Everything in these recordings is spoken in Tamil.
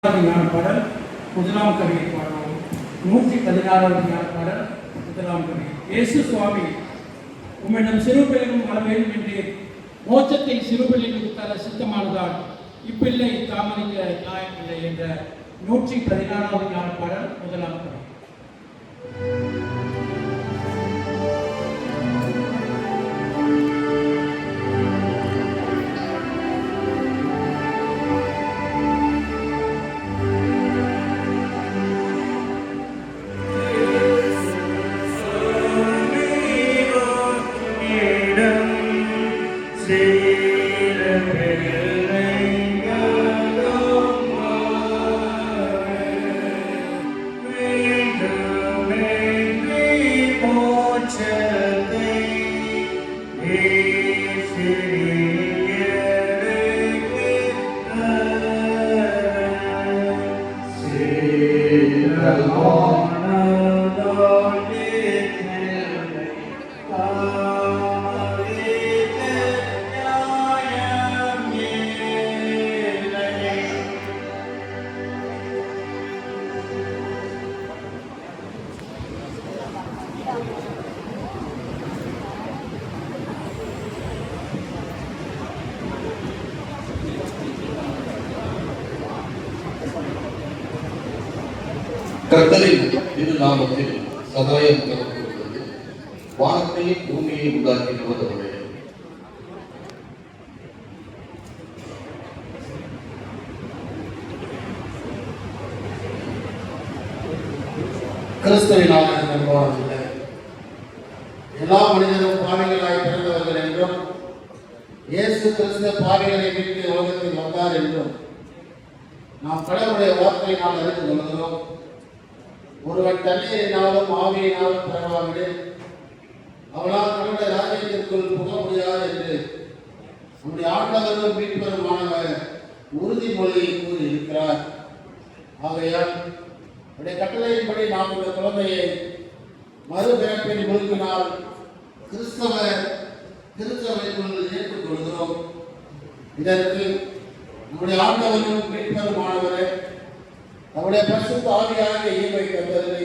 பாடல் முதலாம் கவியை பாடுவோம். 116வது பாடல் முதலாம் கவி. இயேசு சுவாமி உம்மிடம் சிறுபிள்ளையும் வர வேண்டும் என்று மோட்சத்தை சிறுபிள்ளைகளுக்கு தர சித்தமானதால் இப்பிள்ளை தாமதிக்க நியாயமில்லை என்ற 116வது பாடல் முதலாம் கவி. கர்த்தரின் திருநாமத்தில் சகாயம் பெறப்படுகிறது. வானத்தையும் பூமியை உண்டாக்கினவர்களே, கிறிஸ்துவினால் நம்புவார்கள். எல்லா மனிதரும் பாவிகளாய் பிறந்தவர்கள் என்றும் இயேசு கிறிஸ்து பாவிகளை மீட்டு உலகத்தில் வந்தார் என்றும் நாம் கடவுளுடைய வார்த்தையினால் அறிந்து கொள்கிறோம். ஒருவன் தண்ணீரினாலும் ஆவியினாலும் பிறவாவிடு அவனால் தன்னுடைய ராஜ்யத்திற்குள் புக முடியாது என்று நம்முடைய ஆண்டவரும் மீட்பருமானவர் உறுதிமொழியை கூறியிருக்கிறார். ஆகையால் அவருடைய கட்டளையின்படி நாம் இந்த குழந்தையை மறுபிறப்பின் முழுக்கினால் கிறிஸ்தவ திருச்சபைக்குள் ஏற்றுக்கொள்கிறோம். இதற்கு நம்முடைய ஆண்டவரும் மீட்பருமானவரை நம்முடைய பரிசுத்த ஆவியாக ஈவை தந்ததை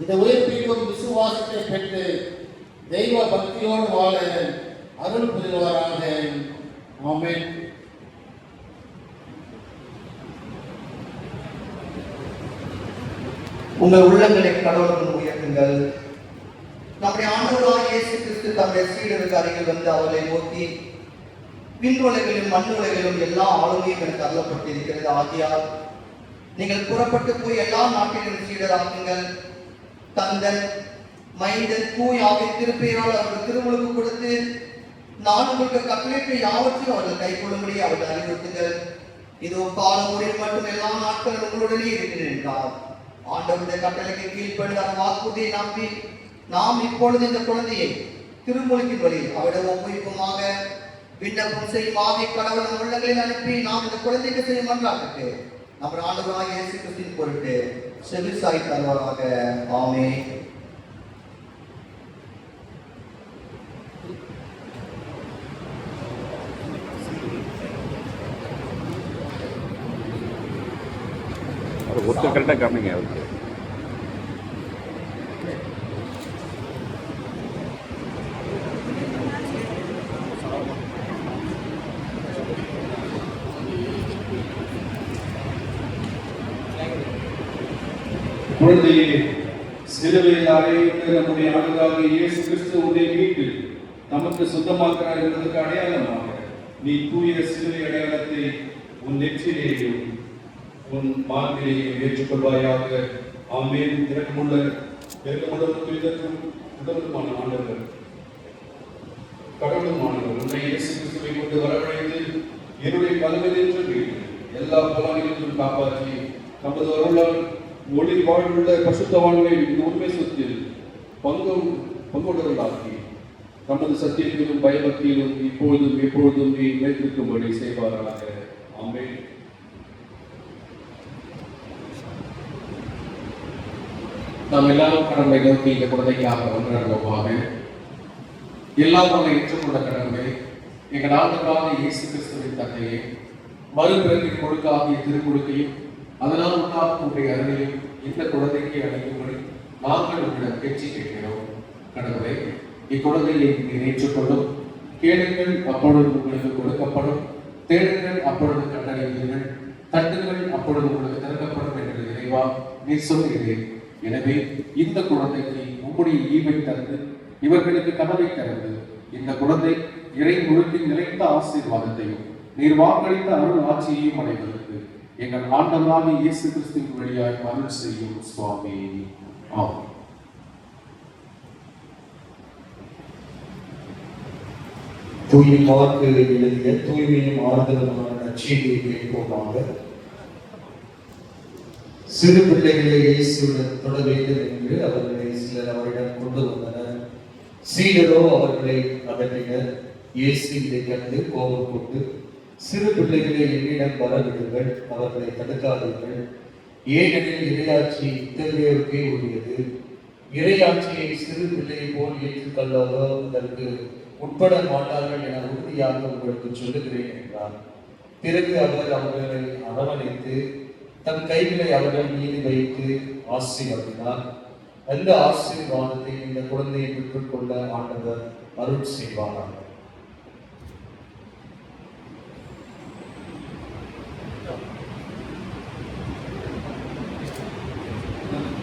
இந்த உயிர்ப்பிக்கும் விசுவாசத்தை பெற்று தெய்வ பக்தியோடு வாழ அருள் புரிவாராக. ஆமென். உங்கள் உள்ளங்களை கடவுளுடன் உயர்த்துங்கள். நம்முடைய ஆண்டவராகிய இயேசு கிறிஸ்து தம்முடைய சீடருக்கு அருகில் வந்து அவர்களை நோக்கி, விண்ணுலகிலும் மண்ணுலகிலும் எல்லா ஆளுமையும் எனக்கு அருளப்பட்டிருக்கிறது. ஆகியால் நீங்கள் புறப்பட்டு போய் எல்லா நாட்டிலும் சீடராக்குங்கள். தந்தன் மைந்தன் தூய் ஆகிய திருப்பெயரால் அவர்கள் திருமுழுக்கு கொடுத்து நான் உங்களுக்கு கட்டளையிட்ட யாவற்றையும் அவர்கள் கைக்கொள்ளும்படி அவர்கள் அறிவுறுத்துங்கள். இதோ காலமுறையில் மட்டும் எல்லா நாட்களும் உங்களுடனே இருக்கிறேன் என்றார். ஆண்டவருடைய கட்டளைக்கு கீழ்ப்படி அந்த வாக்குறுதியை நம்பி நாம் இப்பொழுது இந்த குழந்தையை திருமுழுக்கின் வழி அவரிடம் ஒப்புவிப்புமாக விண்ணப்பம் செய்யும் ஆவி கடவுள் நம் உள்ளங்களில் அனுப்பி நாம் இந்த குழந்தைக்கு செய்யும் மன்றாட்டுக்கு நம்ம ஆண்டவராகிய இயேசு கிறிஸ்துவின் பொருட்டு செவிசாய் தருவாராக. ஆமென். ஒருத்தர் கரெக்டாக காமிங்க அவருக்கு. குழந்தையே, சிலுவையில் அறையுள்ள நம்முடைய ஆண்டவராகிய இயேசு கிறிஸ்து உன்னை மீட்டு நமக்கு சொந்தமாக்கிறார் என்பதற்கு அடையாளமாக நீ தூய சிலுவை அடையாளத்தை உன் நெற்றிலேயும் உன் மார்பிலேயும் ஏற்றுக்கொள்வாயாக. ஆமென். இரக்கமுள்ள இதற்கும் உடலுமான ஆண்டவர் கடவுளுமானவர் உன்னை இயேசு கிறிஸ்துவை கொண்டு வரவழைத்து இருளை பலவென்று எல்லா பலன்களிலும் காப்பாற்றி நமது அருளால் ஒளி வாழ்வுள்ள பசுத்தவான்களை உண்மை சொத்தில் பங்கொண்டவர்களாக்கி நமது சத்தியத்திலும் பயபக்தியிலும் இப்பொழுதும் எப்பொழுதும் நீ மேற்கொள்ளும்படி செய்வார்களாக. ஆமென். நாம் எல்லாரும் கடமை நோக்கி இந்த குழந்தைக்காக ஒன்றாக எல்லாம் ஏற்றுக்கொண்ட கடமை எங்கள் ஆண்டவராகிய இயேசு கிறிஸ்துவின் தந்தையே, மறுபிறப்பின் கொடுக்காகிய திருமுழுக்கையும் அதனால் உண்டாகக்கூடிய அருளையும் இந்த குழந்தைக்கு அளிக்கும்படி நாங்கள் உங்களிடம் பேச்சு கேட்கிறோம். கடவுளே, இக்குழந்தையை நீர் ஏற்றுக்கொள்ளும். கேளுங்கள், அப்பொழுது உங்களுக்கு கொடுக்கப்படும். தேடுங்கள், அப்பொழுது கண்டறிவீர்கள். தட்டுங்கள், அப்பொழுது உங்களுக்கு திறக்கப்படும் என்று இறைவா நீர் சொல்கிறேன். எனவே இந்த குழந்தைக்கு உம்முடைய ஈவை தந்து இவர்களுக்கு கதவை திறந்து இந்த குழந்தை இறை முழுக்கின் நிலைத்த ஆசீர்வாதத்தையும் நீர் வாக்களித்த அருள் ஆட்சியையும் அடைவதற்கு எங்கள் ஆண்டவராகிய இயேசு கிறிஸ்துவின் வழியாய் அருள் செய்யும் சுவாமி. ஆமென். தூய மார்க்கு எழுதிய தூய்மையும் ஆறுதலுமான நற்செய்தியை கேட்போமாக. சிறு பிள்ளைகளை இயேசுடன் தொட வேண்டும் என்று அவர்களை சிலர் அவரிடம் கொண்டு வந்தனர். சீடரோ அவர்களை அகற்றினர். இயேசு இதை கண்டு கோபம் கொண்டு, சிறு பிள்ளைகளை என்னிடம் வரவிடுங்கள், அவர்களை தடுக்காதீர்கள், ஏனெனில் இறையாட்சி இத்தகையோருக்கே உரியது. இறையாட்சியை சிறு பிள்ளையை போல் ஏற்றுக்கொள்ளாதோ அதற்கு உட்பட மாட்டார்கள் என உறுதியாக உங்களுக்கு சொல்லுகிறேன் என்றார். பிறகு அவர் அவர்களை அரவணைத்து தம் கைகளை அவர்கள் மீது வைத்து ஆசீர்வதினார். அந்த ஆசீர்வாதத்தை இந்த குழந்தையை பெற்றுக்கொள்ள ஆண்டவர் அருள் செய்வாராக.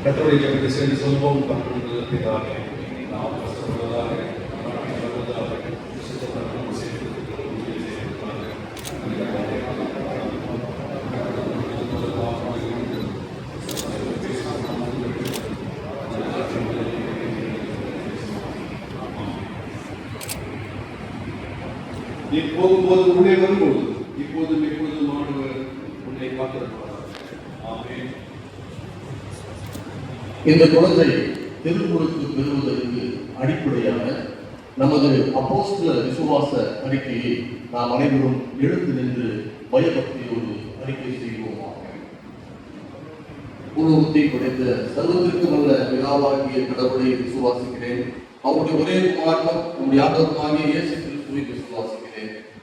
கர்த்தருடைய ஜெபத்தை சேர்ந்து சொல்வோம். கர்த்தருடைய பிதாவே, நாம் கஷ்டப்படுவதாக நீ போகும்போது உள்ளே வரும்போது இப்போதும் எப்பொழுதும் ஆண்டவர் உன்னை காத்திருப்பார். ஆமென். இந்த குழந்தை திருமுழுக்கு பெறுவதற்கு அடிப்படையான நமது அப்போஸ்தல விசுவாச அறிக்கையை நாம் அனைவரும் எழுந்து நின்று பயபக்தியோடு அறிக்கை செய்வோமாக. உலகத்தை படைத்த சர்வத்திற்கு வல்ல பிதாவாகிய கடவுளை விசுவாசிக்கிறேன். அவருடைய ஒரே குமாரனும் நம்முடைய ஆண்டவருமாகிய இயேசு கிறிஸ்துவை விசுவாசிக்கிறேன்.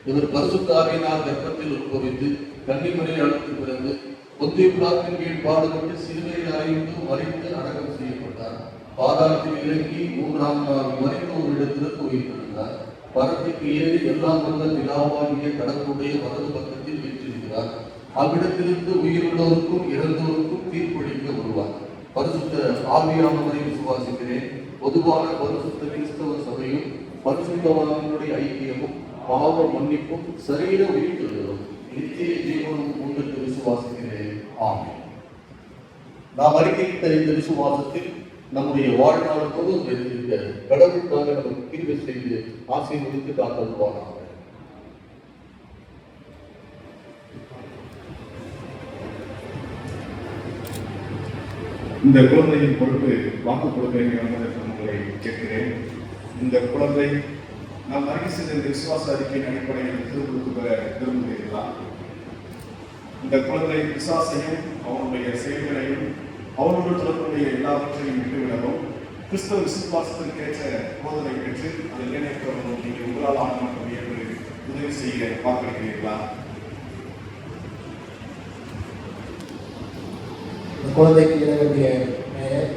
இவர் பரிசுத்த ஆவியினால் கர்ப்பத்தில் உட்பவித்து கன்னிமரியாளுக்கு பிறந்து பொந்திய பிலாத்தின் கீழ் பாடுபட்டு சிலுவையில் அறைந்து மறித்து அடக்கம் செய்யப்பட்டார். பாதாளத்தில் இறங்கி 3ஆம் நாள் மரித்தோரிடத்திற்கு உயிர்த்தெழுந்தார். பரத்துக்கு ஏறி எல்லாம் வல்ல பிதாவாகிய கடவுளுடைய வலது பக்கத்தில் வீற்றிருக்கிறார். அவ்விடத்திலிருந்து உயிருள்ளோருக்கும் இறந்தோருக்கும் தீர்ப்பளிக்க வருவார். பரிசுத்த ஆவியானவரை விசுவாசிக்கிறேன். பொதுவான பரிசுத்த கிறிஸ்தவ சபையும் பரிசுத்தவான்களுடைய ஐக்கியமும் பாவ மன்னிப்பும் சரீர உயிர்த்தெழுதலும் நித்திய ஜீவனும் உண்டு விசுவாசிக்கிறேன். ஆமென். நாம் அறிக்கையிட்ட இந்த விசுவாசத்தில் நம்முடைய வாழ்நாள் முழுவதும் இருந்திருக்க கடவுளுக்காக நமக்கு கிருபை செய்து ஆசீர்வதித்து காத்தருவானாக. இந்த குழந்தையின் பொறுப்பு வாக்கு கொடுக்கிறேன் உங்களை கேட்கிறேன். இந்த குழந்தை நாம் அறிக்கை செய்த இந்த விசுவாச அறிக்கையின் அடிப்படையில் திருமுழுக்கு பெற விரும்புகிறீர்களா? இந்த குழந்தை விசுவாசையும் அவனுடைய செயல்களையும் அவனோடு தொடர்புடைய எல்லாவற்றையும் விட்டுவிடவும் கிறிஸ்தவ விசுவாசத்திற்கேற்ற போதனை பெற்று அதை நினைக்கிறவரும் நீங்கள் உங்களால் ஆனவர்கள் என்று உதவி செய்ய வாக்களிக்கிறீர்களா? குழந்தைக்கு இட வேண்டிய பெயர்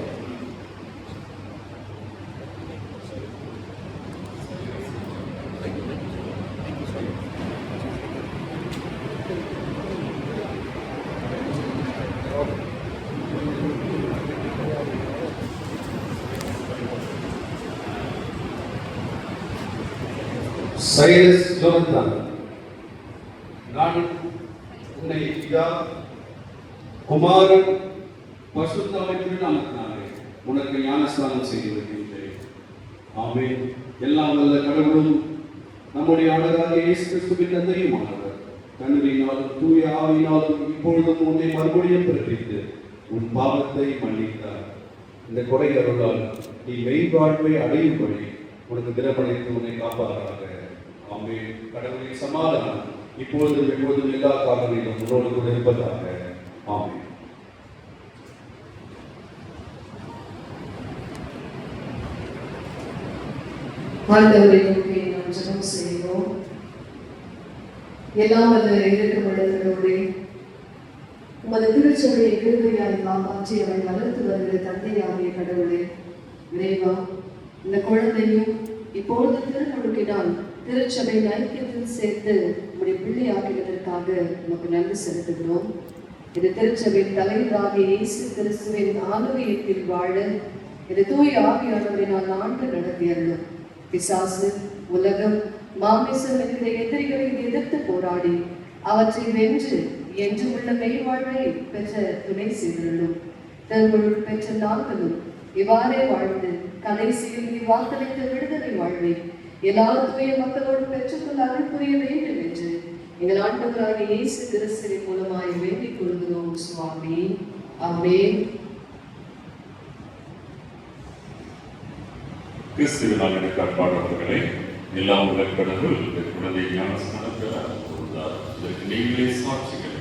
சைரஸ் ஜோனத்தான். நான் உன்னை பிதா குமாரன் பரிசுத்த ஆவியின் நாமத்தினாலே உனக்கு ஞானஸ்நானம் செய்து வருகின்றேன். ஆமென். எல்லாம் வல்ல கடவுளும் நம்முடைய ஆண்டவராகிய இயேசு கிறிஸ்துவின் தந்தையுமானவர் தன்மையினாலும் தூய ஆவியினாலும் இப்பொழுதும் உன்னை மறுபடியும் பிறப்பித்து உன் பாவத்தை மன்னித்தார். இந்த கொடை அருளால் நீ மெய்வாழ்வை அடையும்படி உனக்கு தினப்படைத்து உன்னை காப்பாராக. ஆமென். கடவுளின் சமாதானம் இப்பொழுதும் எப்பொழுதும் எல்லா காலங்களிலும் உன்னோடு கூட இருப்பதாக. ஆமென். ஆண்டவரை நோக்கி நாம் ஜெபம் செய்வோம். எல்லாம் வல்ல இறக்கமுள்ளவர்களோடே உமது திருச்சபையை கிருபையால் காப்பாற்றி அவரை வளர்த்து வருகிற தந்தையாகிய கடவுளே, இறைவா, இந்த குழந்தையும் இப்பொழுது திருமுழுக்கினால் திருச்சபை ஐக்கியத்தில் சேர்த்து உடைய பிள்ளையாக்குவதற்காக நமக்கு நன்றி செலுத்துகிறோம். இது திருச்சபையின் தலைவராகிய இயேசு கிறிஸ்துவின் ஆலயத்தில் வாழ இது தூய் ஆவியானவரினால் ஆண்டு நடத்தியருளும். பிசாசு, உலகம், மாமிசம் என்கிற எதிரிகளை எதிர்த்து போராடி அவற்றை வென்று என்று உள்ள மெய்வாழ்வை பெற்ற துணை செய்திருளும். திருமுழுக்கு பெற்ற நாங்களும் இவ்வாறே வாழ்ந்து கடைசியில் நீ வாக்களித்த விடுதலை வாழ்வை எல்லா தூய மக்களோடு பெற்றுக்கொள்ள அருள் புரிய வேண்டும் என்று எங்கள் ஆண்டவராகிய இயேசு கிறிஸ்துவின் மூலமாய் வேண்டிக் கொள்கிறோம் சுவாமி. ஆமென். கிறிஸ்துவினால் எனக்கு அன்பானவர்களே, எல்லாம் உள்ள கடவுள் இந்த குழந்தை ஞானஸ்நானம் பெற கொடுத்தார். இதற்கு நீங்களே சாட்சிகள்.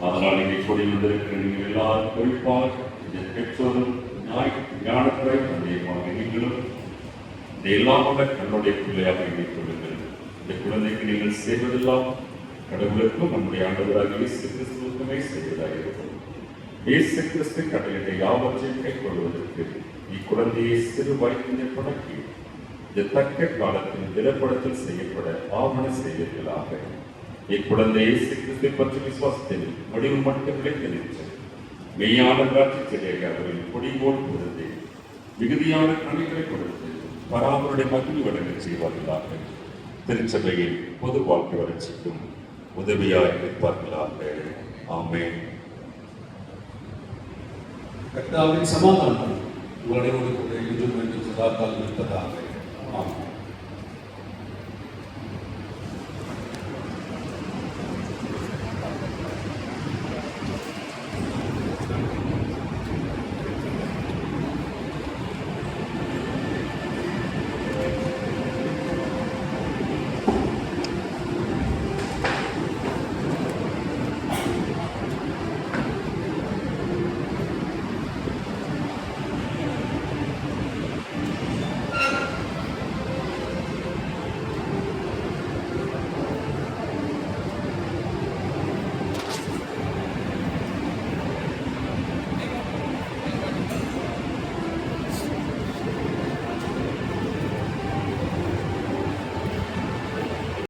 அதனால் இங்கே கூடி வந்திருக்கிற நீங்கள் எல்லாரும் குறிப்பாக இந்த பெற்றோரும் ஞானத்துறை தந்தையமாக நீங்களும் இந்த எல்லாம் உள்ள கண்ணுடைய பிள்ளையாக எண்ணிக் கொள்ளுங்கள். இந்த குழந்தைக்கு நீங்கள் செய்வதெல்லாம் கடவுளுக்கும் நம்முடைய ஆண்டவராக இயேசு கிறிஸ்துவுக்குமே செய்வதாக இருக்கும். இயேசு கிறிஸ்து கட்டளையிட்ட யாவற்றையும் கைக்கொள்வதற்கு இக்குழந்தையை சிறு வயதிலே பழக்கி இந்த தக்க காலத்தில் திடப்படத்தில் செய்யப்பட ஆவண செய்வீர்களாக. இக்குழந்தையை இயேசு கிறிஸ்துவை பற்றி விசுவாசத்தில் முடிவு மட்டும் விளைத்து மெய்யான காட்சி சிலையாக அவர்கள் கொடிபோல் கொடுத்து மிகுதியான கணிகளை கொடுத்து பராமருடைய மகிழ் வழங்க செய்வார்களாக. திருச்சபையில் பொது வாழ்க்கை வளர்ச்சிக்கும் உதவியாக இருப்பார்களாக. ஆமென். கர்த்தாவின் சமாதானம் உங்களோடு கூட இன்றும் என்றும் சதாகாலம் இருப்பதாக. ஆமென்.